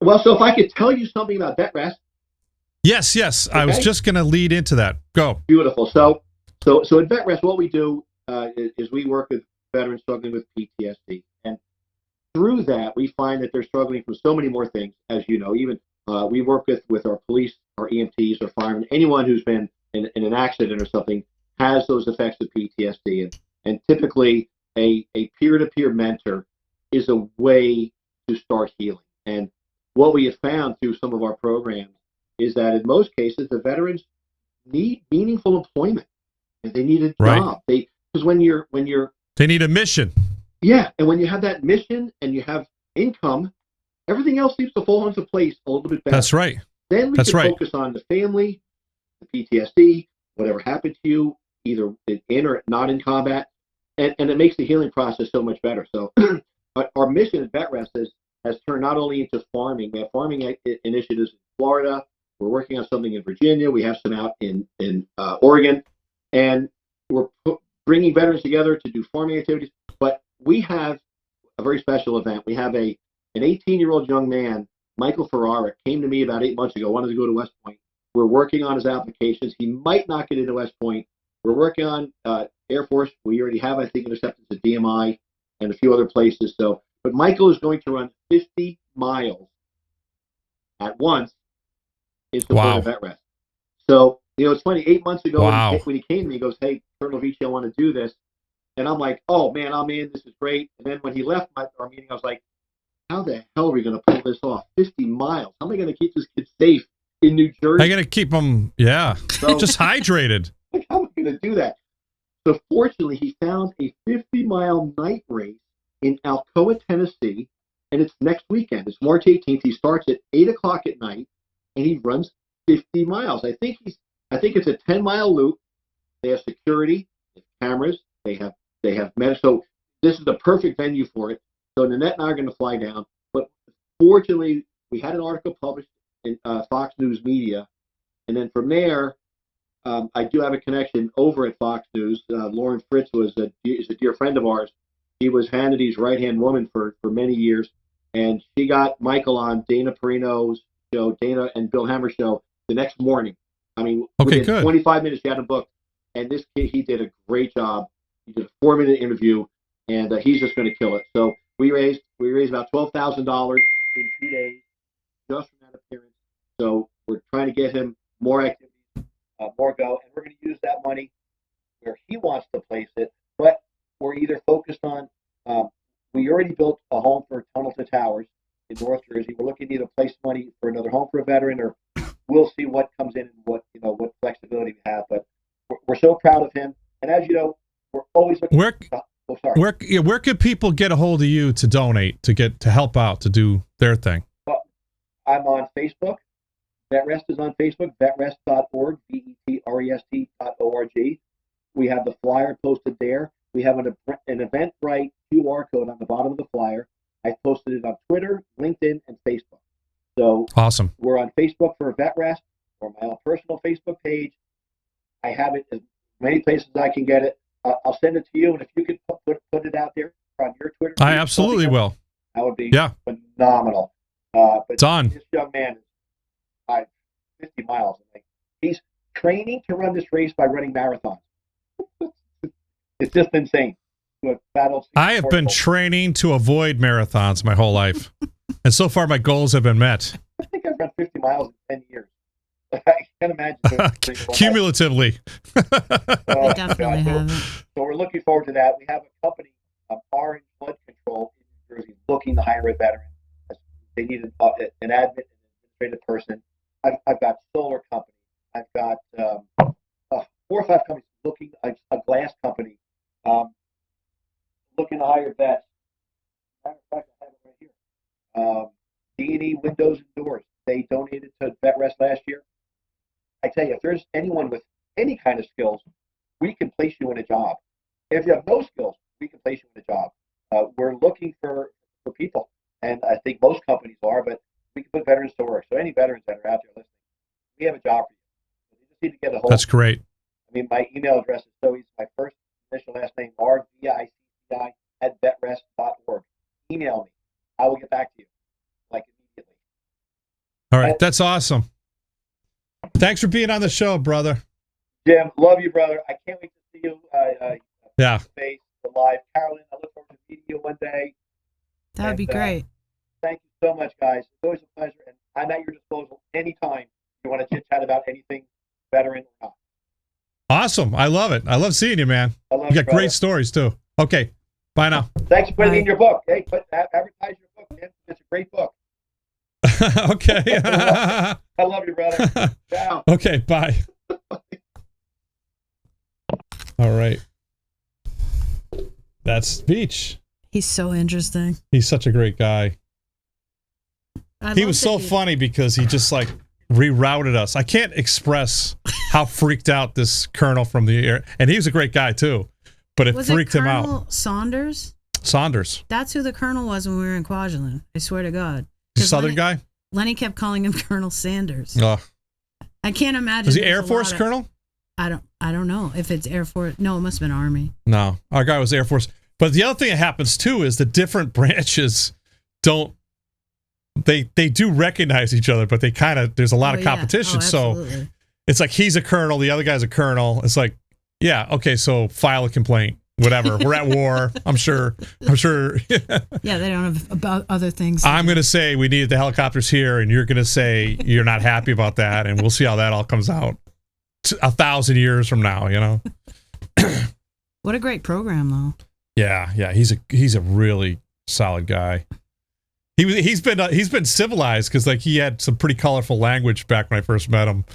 Well, so if I could tell you something about VetREST. Yes. Okay. I was just going to lead into that. Go. Beautiful. So at VetREST, what we do is we work with veterans struggling with PTSD, and through that, we find that they're struggling from so many more things, as you know. Even we work with our police, our EMTs, our firemen, anyone who's been in an accident or something has those effects of PTSD, and typically a peer-to-peer mentor is a way to start healing. And what we have found through some of our programs is that in most cases, the veterans need meaningful employment. And they need a job. Because when you're they need a mission. Yeah, and when you have that mission and you have income, everything else seems to fall into place a little bit better. That's right. Then we can focus on the family, the PTSD, whatever happened to you, either in or not in combat, and it makes the healing process so much better. So our mission at VetREST has turned not only into farming. We have farming initiatives in Florida. We're working on something in Virginia. We have some out in Oregon. And we're bringing veterans together to do farming activities. But we have a very special event. We have an 18-year-old young man, Michael Ferrara, came to me about 8 months ago, wanted to go to West Point. We're working on his applications. He might not get into West Point. We're working on Air Force. We already have, I think, intercepted to DMI and a few other places. But Michael is going to run 50 miles at once in support of VetREST. So, it's funny, 8 months ago when he came to me, he goes, "Hey, Colonel Veech, I want to do this." And I'm like, "Oh, man, I'm in. This is great." And then when he left our meeting, I was like, how the hell are we going to pull this off? 50 miles. How am I going to keep this kid safe in New Jersey? I'm going to keep him, just hydrated. Like, how am I going to do that? So fortunately, he found a 50-mile night race in Alcoa, Tennessee, and it's next weekend. It's March 18th. He starts at 8 o'clock at night, and he runs 50 miles. I think it's a 10-mile loop. They have security, they have cameras, they have medical. So this is the perfect venue for it. So Nanette and I are going to fly down. But fortunately, we had an article published in Fox News Media, and then from there, I do have a connection over at Fox News. Lauren Fritz is a dear friend of ours. She was Hannity's right-hand woman for many years, and she got Michael on Dana Perino's show, Dana and Bill Hammer's show, the next morning. I mean, within 25 minutes, she had him booked. And this kid, he did a great job. He did a 4-minute interview, and he's just going to kill it. So we raised about $12,000 in 2 days just from that appearance. So we're trying to get him more activities, more go, and we're going to use that money where he wants to place it. But we're either focused on we already built a home for Tunnelton Towers in North Jersey. We're looking to either place money for another home for a veteran, or we'll see what comes in and what flexibility we have. But we're so proud of him, and as you know, we're always looking. Where could people get a hold of you to donate, to help out, to do their thing? Well, I'm on Facebook. VetREST is on Facebook. VetREST.org. VETREST.org. We have the flyer posted there. We have an Eventbrite QR code on the bottom of the flyer. I posted it on Twitter, LinkedIn, and Facebook. So awesome. We're on Facebook for VetREST, or my own personal Facebook page. I have it as many places as I can get it. I'll send it to you, and if you could put it out there on your Twitter, I absolutely will. That would be phenomenal. But Done. This young man is 50 miles. He's training to run this race by running marathons. It's just insane. I have been training to avoid marathons my whole life, and so far my goals have been met. I think I've run 50 miles in 10 years. I can't imagine. Cumulatively. I definitely haven't. So we're looking forward to that. We have a company, Orange Blood Control in New Jersey, looking to hire a veteran. They need an admin and administrative person. I've got solar companies. I've got 4 or 5 companies looking a glass company, looking to hire vets. Matter of fact, I have it right here. D&E Windows and Doors. They donated to VetREST last year. I tell you, if there's anyone with any kind of skills, we can place you in a job. If you have no skills, we can place you in a job. We're looking for people, and I think most companies are, but we can put veterans to work. So any veterans that are out there listening, we have a job for you. You just need to get a hold. That's great. I mean, my email address is so easy. My first initial last name, rvicci@vetrest.org. Email me. I will get back to you, like, immediately. All right, that's awesome. Thanks for being on the show, brother. Jim, love you, brother. I can't wait to see you. Yeah. Face live, Carolyn. I look forward to meeting you one day. That would be great. Thank you so much, guys. It's always a pleasure, and I'm at your disposal anytime you want to chit chat about anything, veteran or not. Awesome. I love it. I love seeing you, man. I love You got brother. great stories too. Okay. Bye now. Thanks for putting me in your book. Hey, advertise your book, man. It's a great book. Okay. I love you, brother. Ciao. Okay. Bye. All right. That's Veech. He's so interesting. He's such a great guy. He was so funny. funny because he just like rerouted us. I can't express how freaked out this colonel from the air, and he was a great guy too, but it freaked him out. Colonel Saunders? Saunders. That's who the colonel was when we were in Kwajalein. I swear to God. Southern guy? Lenny kept calling him Colonel Sanders. I can't imagine. Was he Air Force colonel? I don't know if it's Air Force. No, it must have been Army. No, our guy was Air Force. But the other thing that happens too is the different branches don't. They do recognize each other, but they kind of there's a lot of competition. So it's like he's a colonel, the other guy's a colonel. It's like, yeah, okay, so file a complaint, whatever. We're at war. I'm sure. Yeah, they don't have about other things. I'm going to say we needed the helicopters here, and you're going to say you're not happy about that, and we'll see how that all comes out 1,000 years from now. You know. What a great program, though. Yeah, he's a really solid guy. He's been civilized because like he had some pretty colorful language back when I first met him.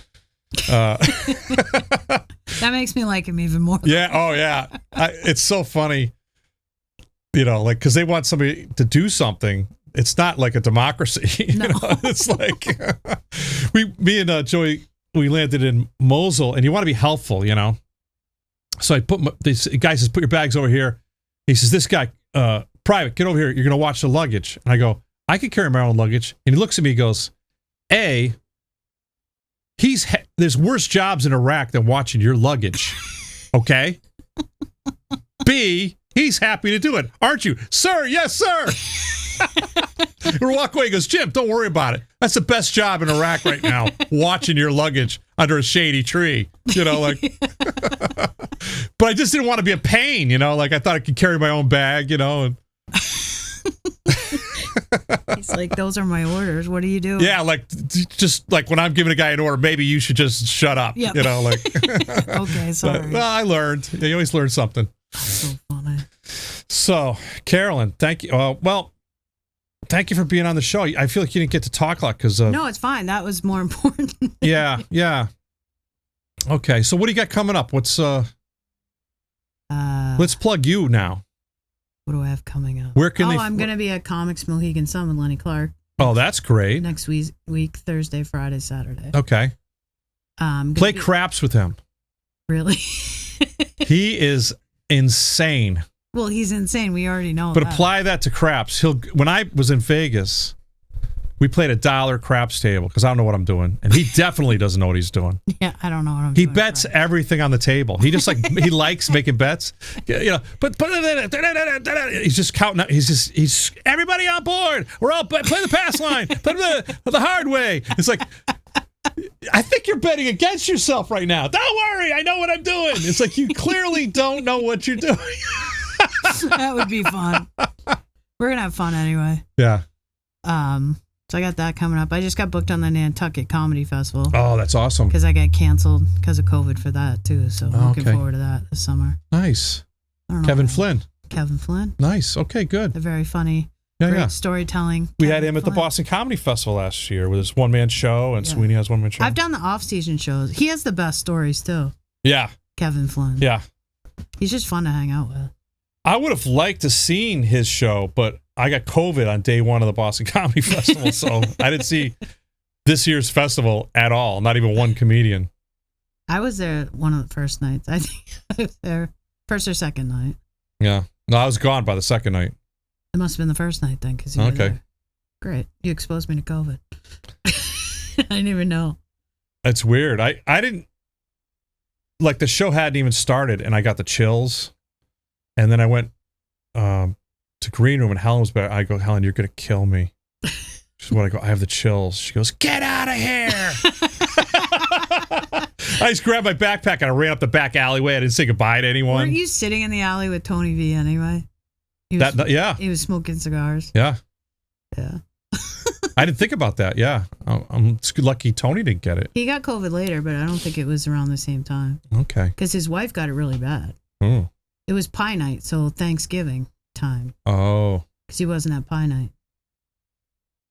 That makes me like him even more. Yeah. Oh yeah. It's so funny. You know, like because they want somebody to do something. It's not like a democracy. No. You know? It's like me and Joey, we landed in Mosul, and you want to be helpful, you know. So I put this guy says, "Put your bags over here." He says, "This guy, private, get over here. You're gonna watch the luggage." And I go, "I can carry my own luggage." And he looks at me, and goes, "A, there's worse jobs in Iraq than watching your luggage, okay? B, he's happy to do it, aren't you, sir? Yes, sir." We walk away. He goes, "Jim, don't worry about it. That's the best job in Iraq right now, watching your luggage under a shady tree." You know, like. But I just didn't want to be a pain, you know. Like I thought I could carry my own bag, you know. And he's like, "Those are my orders. What do you do?" Yeah, like just like when I'm giving a guy an order, maybe you should just shut up. Yep. You know, like. Okay, sorry. But, well, I learned. You always learn something. So funny. So, Carolyn, thank you. Well, thank you for being on the show. I feel like you didn't get to talk a lot because. No, it's fine. That was more important. Yeah. Okay, so what do you got coming up? What's let's plug you now. What do I have coming up? Where can they? I'm gonna be at Comics Mohegan Sun with Lenny Clark. Oh, that's great. Next week, Thursday, Friday, Saturday. Okay. Play craps with him. Really? He is insane. Well, he's insane. We already know. But apply that to craps. When I was in Vegas, we played $1 craps table because I don't know what I'm doing, and he definitely doesn't know what he's doing. Yeah, I don't know what I'm He doing. bets everything on the table. He just like he likes making bets. You know, but he's just counting. He's everybody on board. We're all play the pass line, play the hard way. It's like. I think you're betting against yourself right now. Don't worry, I know what I'm doing. It's like you clearly don't know what you're doing. That would be fun. We're gonna have fun anyway. Yeah. So I got that coming up. I just got booked on the Nantucket Comedy Festival. Oh, that's awesome. Because I got canceled because of COVID for that too. So I'm looking forward to that this summer. Nice. I don't know Kevin Flynn. Kevin Flynn. Nice. Okay, good. They're very funny. Yeah, Great storytelling. We Kevin had him at the Flynn. Boston Comedy Festival last year with his one-man show, and Sweeney has one-man show. I've done the off-season shows. He has the best stories too. Yeah. Kevin Flynn. Yeah. He's just fun to hang out with. I would have liked to seen his show, but I got COVID on day one of the Boston Comedy Festival, so I didn't see this year's festival at all. Not even one comedian. I was there one of the first nights. I think I was there first or second night. Yeah. No, I was gone by the second night. It must have been the first night then, because you were there. Great. You exposed me to COVID. I didn't even know. It's weird. I didn't, like, the show hadn't even started, and I got the chills. And then I went to green room, and Helen was back. I go, Helen, you're going to kill me. She's what I go, I have the chills. She goes, get out of here. I just grabbed my backpack, and I ran up the back alleyway. I didn't say goodbye to anyone. Weren't you sitting in the alley with Tony V anyway? Yeah. He was smoking cigars. Yeah. Yeah. I didn't think about that. Yeah. I'm lucky Tony didn't get it. He got COVID later, but I don't think it was around the same time. Okay. Because his wife got it really bad. Oh. It was pie night, so Thanksgiving time. Oh. Because he wasn't at pie night.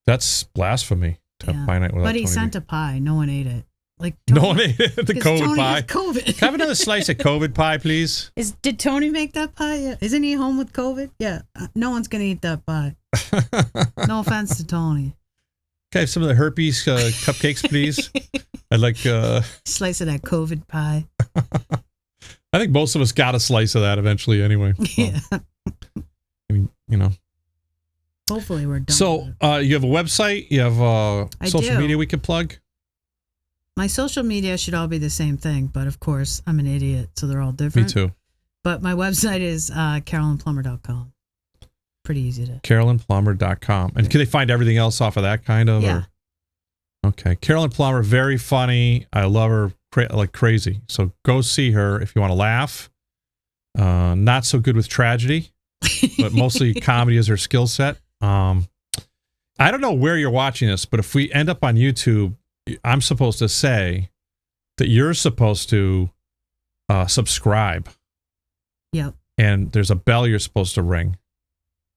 That's blasphemy to have pie night without But he Tony sent V. a pie. No one ate it. Like No one ate it. The COVID Tony pie. had COVID. Can I have another slice of COVID pie, please? Did Tony make that pie? Yeah. Isn't he home with COVID? Yeah. No one's going to eat that pie. No offense to Tony. Can I have some of the herpes cupcakes, please? I'd like... Slice of that COVID pie. I think most of us got a slice of that eventually anyway. So, Yeah. I mean, you know. Hopefully we're done. So, with it. you have a website? You have social do. media we could plug? My social media should all be the same thing, but of course, I'm an idiot, so they're all different. Me too. But my website is carolynplummer.com. Pretty easy to... carolynplummer.com. And can they find everything else off of that kind of? Yeah. Or? Okay. Carolyn Plummer, very funny. I love her like crazy. So go see her if you want to laugh. Not so good with tragedy, but mostly comedy is her skill set. I don't know where you're watching this, but if we end up on YouTube, I'm supposed to say that you're supposed to subscribe. Yep. And there's a bell you're supposed to ring.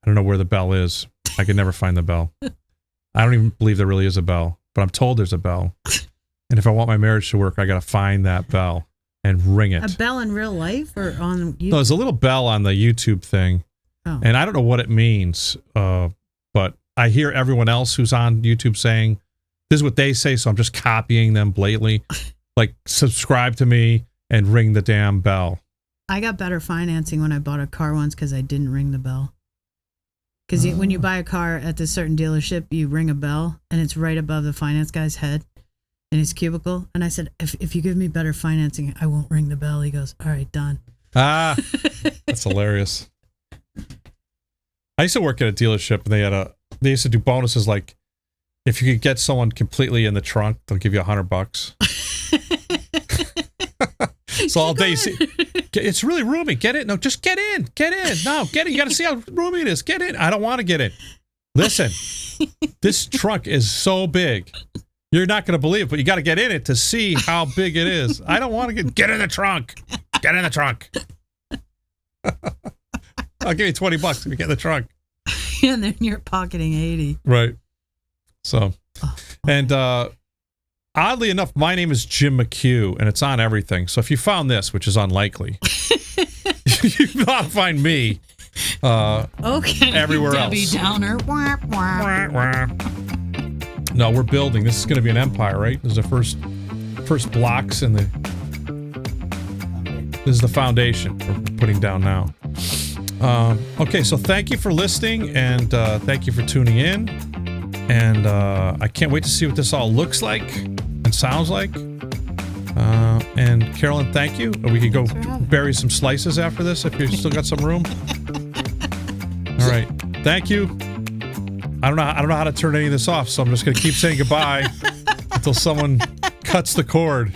I don't know where the bell is. I can never find the bell. I don't even believe there really is a bell, but I'm told there's a bell. And if I want my marriage to work, I got to find that bell and ring it. A bell in real life or on YouTube? No, there's a little bell on the YouTube thing. Oh. And I don't know what it means, but I hear everyone else who's on YouTube saying, this is what they say, so I'm just copying them blatantly. Like, subscribe to me and ring the damn bell. I got better financing when I bought a car once because I didn't ring the bell. Because when you buy a car at this certain dealership, you ring a bell, and it's right above the finance guy's head in his cubicle. And I said, if you give me better financing, I won't ring the bell. He goes, all right, done. Ah, that's hilarious. I used to work at a dealership, and they used to do bonuses like, if you could get someone completely in the trunk, they'll give you $100. So all day, it's really roomy. Get it? No, just get in. Get in. No, get in. You got to see how roomy it is. Get in. I don't want to get in. Listen, this trunk is so big. You're not going to believe it, but you got to get in it to see how big it is. I don't want to get in the trunk. Get in the trunk. I'll give you $20 if you get in the trunk. And then you're pocketing 80. Right. So, and oddly enough, my name is Jim McHugh, and it's on everything. So if you found this, which is unlikely, you'll not find me okay, everywhere Debbie else. Downer. Wah, wah. No, we're building. This is going to be an empire, right? This is the first blocks in the... This is the foundation we're putting down now. Okay, so thank you for listening, and thank you for tuning in. And I can't wait to see what this all looks like and sounds like. And Carolyn, thank you. We could go bury some slices after this if you still got some room. All right, thank you. I don't know how to turn any of this off, so I'm just going to keep saying goodbye until someone cuts the cord.